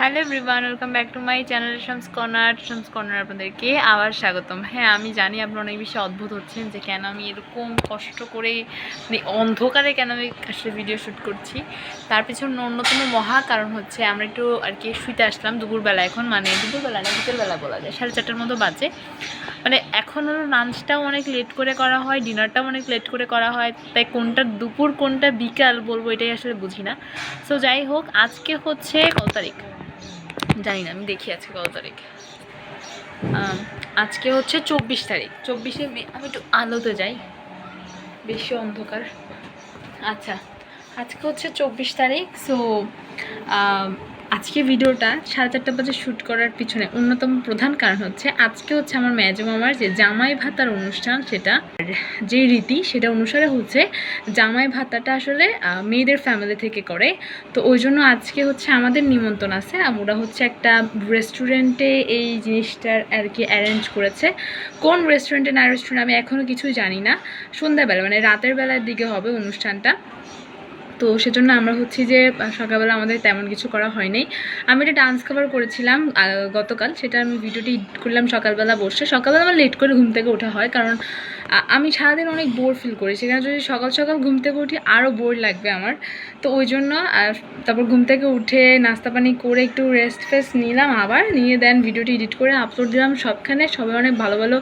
Hello everyone, welcome back to my channel Shams corner আপনাদেরকে আবার স্বাগতম। হ্যাঁ, আমি জানি আপনারা অনেক বেশি অদ্ভুত হচ্ছেন যে কেন আমি এরকম কষ্ট করে মানে অন্ধকারে কেন আমি আসলে ভিডিও শ্যুট করছি। তার পিছনে অন্যতম মহা কারণ হচ্ছে আমরা একটু আর কি শুইতে আসলাম দুপুরবেলা। এখন মানে দুপুরবেলা না, বিকেলবেলা বলা যায়, 4:30টার মতো বাজে। মানে এখন হলো লাঞ্চটাও অনেক লেট করে করা হয়, ডিনারটাও অনেক লেট করে করা হয়, তাই কোনটা দুপুর কোনটা বিকাল বলবো এটাই আসলে বুঝি না। সো যাই হোক, আজকে হচ্ছে কত তারিখ জানি না, আমি দেখি আজকে কত তারিখ। আজকে হচ্ছে 24 তারিখ, 24শে মে। আমি একটু আলোতে যাই, বেশি অন্ধকার। আচ্ছা, আজকে হচ্ছে 24 তারিখ। সো আজকে ভিডিওটা 4:30 বাজে শ্যুট করার পিছনে অন্যতম প্রধান কারণ হচ্ছে আজকে হচ্ছে আমার মেজো মামার যে জামাই ভাতার অনুষ্ঠান, সেটা যে রীতি সেটা অনুসারে হচ্ছে জামাই ভাতাটা আসলে মেয়েদের ফ্যামিলি থেকে করে। তো ওই জন্য আজকে হচ্ছে আমাদের নিমন্ত্রণ আছে। আমরা হচ্ছে একটা রেস্টুরেন্টে এই জিনিসটার আর কি অ্যারেঞ্জ করেছে। কোন রেস্টুরেন্টে না রেস্টুরেন্ট আমি এখনও কিছুই জানি না। সন্ধ্যাবেলা মানে রাতের বেলার দিকে হবে অনুষ্ঠানটা। তো সেজন্য আমরা হচ্ছে যে সকালবেলা আমাদের তেমন কিছু করা হয়নি। আমি একটা ডান্স কভার করেছিলাম গতকাল, সেটা আমি ভিডিওটি এডিট করলাম সকালবেলা বসে। সকালবেলা আমার লেট করে ঘুম থেকে ওঠা হয়, কারণ আমি সারাদিন অনেক বোর ফিল করি। সেখানে যদি সকাল সকাল ঘুম থেকে উঠি আরও বোর লাগবে আমার। তো ওই জন্য তারপর ঘুম থেকে উঠে নাস্তা পানি করে একটু রেস্ট নিলাম, আবার নিয়ে দেন ভিডিওটি এডিট করে আপলোড দিলাম। সবখানে সবাই অনেক ভালো ভালো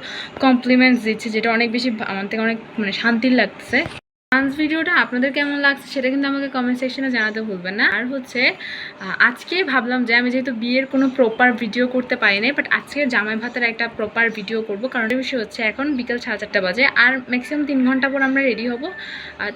কমপ্লিমেন্টস দিচ্ছে, যেটা অনেক বেশি আমার থেকে অনেক মানে শান্তির লাগছে। ডান্স ভিডিওটা আপনাদের কেমন লাগছে সেটা কিন্তু আমাকে কমেন্ট সেকশনে জানাতে ভুলবেন না। আর হচ্ছে আজকে ভাবলাম যে আমি যেহেতু বিয়ের কোনো প্রপার ভিডিও করতে পারি নাই, বাট আজকে জামাই ভাতের একটা প্রপার ভিডিও করব। কারণ বিষয় হচ্ছে এখন বিকেল 4:30 বাজে, আর ম্যাক্সিমাম 3 ঘন্টা পর আমরা রেডি হব।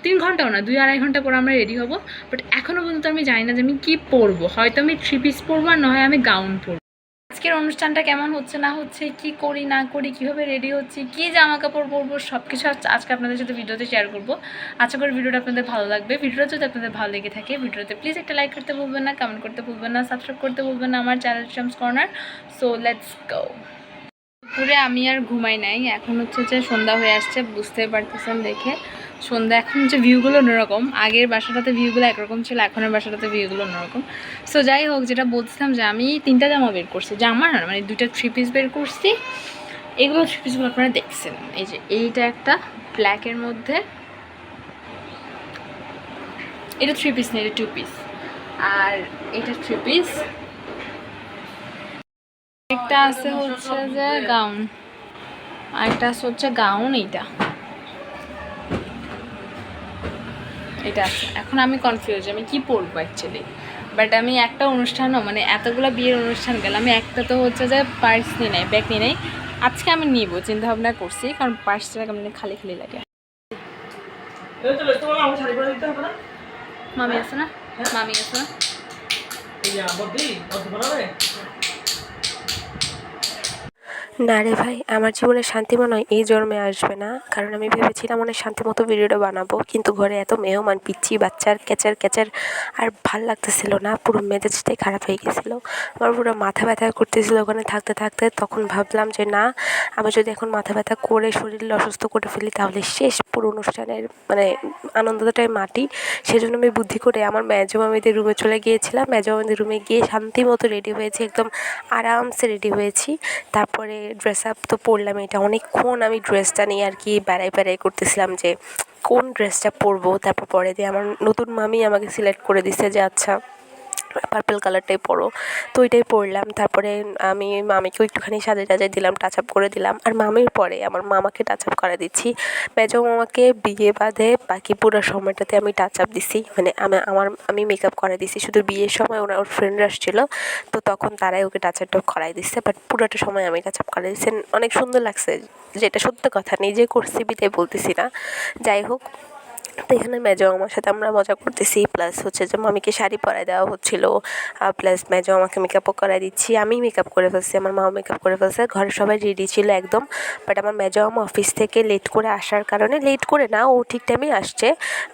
3 ঘন্টাও না, 2-2.5 ঘন্টা পর আমরা রেডি হব। বাট এখনও পর্যন্ত আমি জানি না যে আমি কী পরবো। হয়তো আমি 3 পিস পরবো, আর নয় আমি গাউন পরবো। আজকের অনুষ্ঠানটা কেমন হচ্ছে না হচ্ছে, কি করি না করি, কীভাবে রেডি হচ্ছি, কী জামা কাপড় পরবো, সব কিছু আজকে আপনাদের সাথে ভিডিওতে শেয়ার করবো। আশা করি ভিডিওটা আপনাদের ভালো লাগবে। ভিডিওটা যদি আপনাদের ভালো লেগে থাকে, ভিডিওতে প্লিজ একটা লাইক করতে ভুলবেন না, কমেন্ট করতে ভুলবেন না, সাবস্ক্রাইব করতে ভুলবেন না আমার channel Shams corner. So let's go. দুপুরে আমি আর ঘুমাই নাই, এখন হচ্ছে যে সন্ধ্যা হয়ে আসছে, বুঝতে পারতেছেন দেখে। সন্ধ্যা এখন যে ভিউগুলো অন্যরকম, আগের বাসাটাতে ভিউগুলো একরকম ছিল, এখনের বাসাটাতে ভিউগুলো অন্যরকম। সো যাই হোক, যেটা বলছিলাম যে আমি 3টা জামা বের করছি, জামা না মানে 2টা 3 পিস বের করছি। এগুলো 3 পিসগুলো আপনারা দেখছেন, এই যে এইটা একটা ব্ল্যাকের মধ্যে, এটা 3 পিস না, এটা 2 পিস, আর এটা 3 পিস। একটা আছে হচ্ছে যে গাউন, আরেকটা আছে হচ্ছে গাউন। এটা আছে। এখন আমি কনফিউজ আমি কি পরবো অ্যাকচুয়ালি। বাট আমি একটা অনুষ্ঠানও মানে এতগুলো বিয়ের অনুষ্ঠান গেলাম, আমি একটা তো হচ্ছে যে পার্স নিয়ে নেই, ব্যাগ নিয়ে নেই। আজকে আমি নিব চিন্তা ভাবনা করছি, কারণ পার্সটা মানে খালি খালি লাগে। মামি আছে না, মামি আছে না। না রে ভাই, আমার জীবনে শান্তি মনে হয় এই জন্মে আসবে না। কারণ আমি ভেবেছিলাম অনেক শান্তি মতো ভিডিওটা বানাবো, কিন্তু ঘরে এত মেহমান, পিচ্ছি বাচ্চার ক্যাচার আর ভাল লাগতেছিল না। পুরো মেজাজটাই খারাপ হয়ে গেছিলো, আমার পুরো মাথা ব্যথা করতেছিল ওখানে থাকতে থাকতে। তখন ভাবলাম যে না, আমি যদি এখন মাথা ব্যথা করে শরীর অসুস্থ করে ফেলি তাহলে শেষ, পুরো অনুষ্ঠানের মানে আনন্দটাই মাটি। সেজন্য আমি বুদ্ধি করে আমার মেজো মামিদের রুমে চলে গিয়েছিলাম। মেজো মামিদের রুমে গিয়ে শান্তি মতো রেডি হয়েছি, একদম আরামসে রেডি হয়েছি। তারপরে ড্রেস আপ তো পরলাম। এটা অনেকক্ষণ আমি ড্রেসটা নিয়ে আর কি বেড়াই করতেছিলাম যে কোন ড্রেসটা পরবো। তারপর পরে দিয়ে আমার নতুন মামি আমাকে সিলেক্ট করে দিছে যে আচ্ছা পার্পল কালারটাই পরো, তো ওইটাই পরলাম। তারপরে আমি মামিকেও একটুখানি সাজাই দিলাম, টাচ আপ করে দিলাম। আর মামির পরে আমার মামাকে টাচ আপ করে দিচ্ছি। মেজো মামাকে বিয়ে বাদে বাকি পুরো সময়টাতে আমি টাচ আপ দিছি, মানে আমি মেকআপ করে দিছি। শুধু বিয়ের সময় ওর ফ্রেন্ডরা আসছিলো, তো তখন তারাই ওকে টাচ আপ করাই দিচ্ছে, বাট পুরোটা সময় আমি টাচ আপ করে দিচ্ছি। অনেক সুন্দর লাগছে, যেটা সত্য কথা, নিজে করছি বিতাই বলতেছি না। যাই হোক, তো এখানে মেজো আমার সাথে আমরা মজা করতেছি, প্লাস হচ্ছে যে মামিকে শাড়ি পরায় দেওয়া হচ্ছিলো, প্লাস মেজো আমাকে মেকআপও করাই দিচ্ছি। আমি মেকআপ করে ফেলছি, আমার মাও মেকআপ করে ফেলছে, ঘরের সবাই রেডি ছিল একদম। বাট আমার মেজো আমা অফিস থেকে লেট করে আসার কারণে, লেট করে না, ও ঠিক টাইমেই আসছে,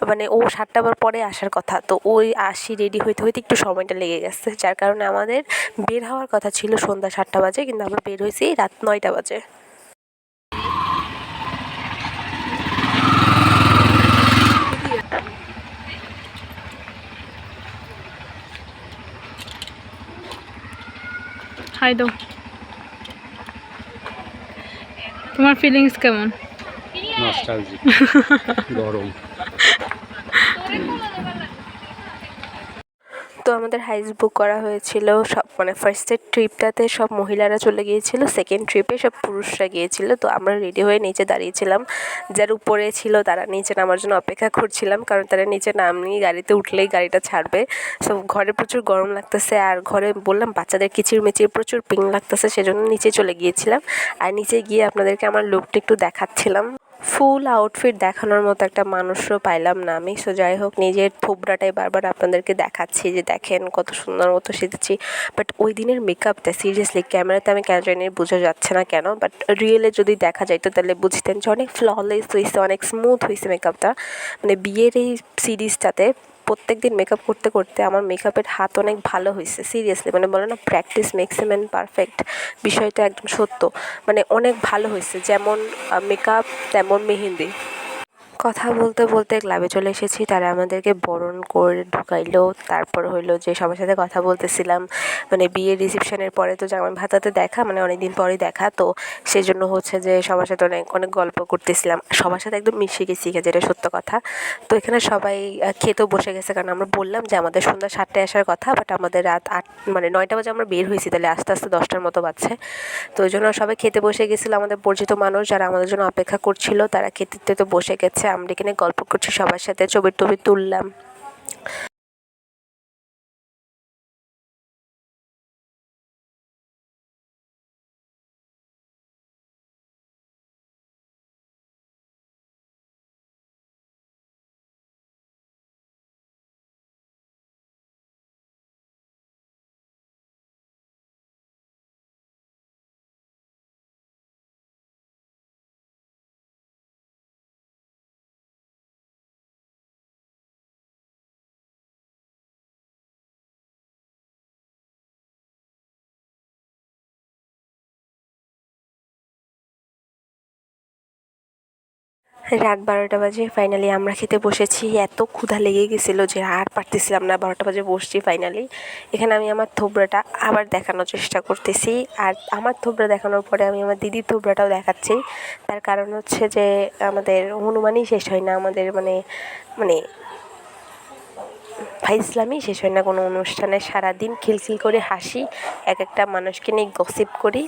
মানে ও 7টার পরে আসার কথা, তো ওই রেডি হইতে একটু সময়টা লেগে গেছে। যার কারণে আমাদের বের হওয়ার কথা ছিল সন্ধ্যা 7টা বাজে, কিন্তু আমরা বের হয়েছি রাত 9টা বাজে। হাই দাও। তোমার ফিলিংস কেমন? নস্টালজিক গরম। তো আমাদের হাইস বুক করা হয়েছিল সব, মানে ফার্স্টের ট্রিপটাতে সব মহিলারা চলে গিয়েছিল, সেকেন্ড ট্রিপে সব পুরুষরা গিয়েছিল। তো আমরা রেডি হয়ে নিচে দাঁড়িয়েছিলাম, যার উপরে ছিল তারা নিচে নামার জন্য অপেক্ষা করছিলাম, কারণ তারা নিচে নামনি, গাড়িতে উঠলেই গাড়িটা ছাড়বে। সো ঘরে প্রচুর গরম লাগতেছে, আর ঘরে বললাম বাচ্চাদের কিচিরমিচির প্রচুর পিং লাগতেছে, সেজন্য নিচে চলে গিয়েছিলাম। আর নিচে গিয়ে আপনাদেরকে আমার লুকটা একটু দেখাচ্ছিলাম। ফুল আউটফিট দেখানোর মতো একটা মানুষও পাইলাম না আমি। সো যাই হোক, নিজের থোবরাটাই বারবার আপনাদেরকে দেখাচ্ছি যে দেখেন কত সুন্দর মতো সেজেছি। বাট ওই দিনের মেকআপটা সিরিয়াসলি ক্যামেরাতে আমি কেন জানি বোঝা যাচ্ছে না কেন, বাট রিয়েলে যদি দেখা যাইতো তাহলে বুঝতেন যে অনেক ফ্ললেস হয়েছে, অনেক স্মুথ হয়েছে মেকআপটা। মানে বিয়ের এই সিরিজটাতে প্রত্যেক দিন মেকআপ করতে করতে আমার মেকআপের হাত অনেক ভালো হয়েছে সিরিয়াসলি। মানে বলে না, practice makes a man perfect, বিষয়টা একদম সত্য। মানে অনেক ভালো হয়েছে, যেমন মেকআপ তেমন মেহেন্দি। কথা বলতে বলতে ক্লাবে চলে এসেছি, তারা আমাদেরকে বরণ করে ঢুকাইলো। তারপর হইলো যে সবার সাথে কথা বলতেছিলাম, মানে বিয়ের রিসেপশনের পরে তো জামাই ভাতাতে দেখা, মানে অনেক দিন পরেই দেখা, তো সেজন্য হচ্ছে যে সবার সাথে অনেক অনেক গল্প করতেছিলাম, সবার সাথে একদম মিশে গেছি, যেটা সত্য কথা। তো এখানে সবাই খেতেও বসে গেছে, কারণ আমরা বললাম যে আমাদের সন্ধ্যা 7টায় আসার কথা, বাট আমাদের রাত 8 মানে 9টা বাজে আমরা বের হয়েছি, তাহলে আস্তে আস্তে 10টার মতো বাজছে। তো ওই জন্য সবাই খেতে বসে গেছিলো। আমাদের পরিচিত মানুষ যারা আমাদের জন্য অপেক্ষা করছিল তারা খেতে তো বসে গেছে, আমরা এখানে গল্প করছি, সবার সাথে ছবি টবি তুললাম। রাত 12টা বাজে ফাইনালি আমরা খেতে বসেছি। এত ক্ষুধা লেগে গেছিলো যে আর পারতেছিলাম না, 12টা বাজে বসছি ফাইনালি। এখানে আমি আমার থোবরাটা আবার দেখানোর চেষ্টা করতেছি, আর আমার থোবরা দেখানোর পরে আমি আমার দিদির থোবরাটাও দেখাচ্ছি। তার কারণ হচ্ছে যে আমাদের হনুমানই শেষ হয় না, আমাদের মানে মানে ফাইজলামি শেষ হয় না কোনো অনুষ্ঠানে। সারাদিন খিলখিল করে হাসি, এক একটা মানুষকে নিয়ে গসিপ করি,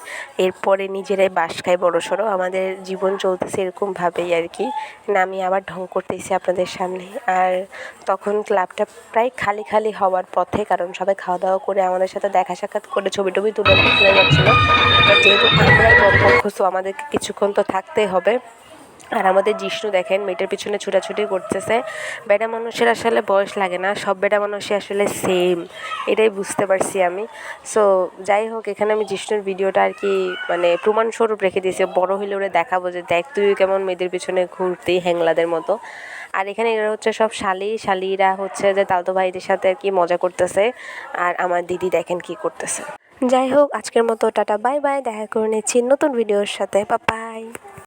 এরপরে নিজেরাই বাস খাই বড়সড়। আমাদের জীবন চলতেছে এরকমভাবেই আর কি। না, আমি আবার ঢং করতেছি আপনাদের সামনে। আর তখন ক্লাবটা প্রায় খালি খালি হওয়ার পথে, কারণ সবাই খাওয়া দাওয়া করে আমাদের সাথে দেখা সাক্ষাৎ করে ছবি টবি তুলে চলে যাচ্ছিলো। যেহেতু আমরাই বরপক্ষ, সো আমাদেরকে কিছুক্ষণ তো থাকতেই হবে। আর আমাদের জিষ্ণু দেখেন মেয়েটার পিছনে ছুটাছুটি করতেছে। বেটা মানুষের আসলে বয়স লাগে না, সব বেটা মানুষই আসলে সেম, এটাই বুঝতে পারছি আমি। সো যাই হোক, এখানে আমি জিষ্ণুর ভিডিওটা আর কি মানে প্রমাণস্বরূপ রেখে দিয়েছি, বড় হলে ওরা দেখাবো যে দেখ তুই কেমন মেয়েদের পিছনে ঘুরতেই হ্যাংলাদের মতো। আর এখানে এরা হচ্ছে সব শালিরা হচ্ছে যে তালতো ভাইদের সাথে আর কি মজা করতেছে, আর আমার দিদি দেখেন কি করতেছে। যাই হোক, আজকের মতো টাটা বাই বাই, দেখা করে নিচ্ছি নতুন ভিডিওর সাথে, বাই।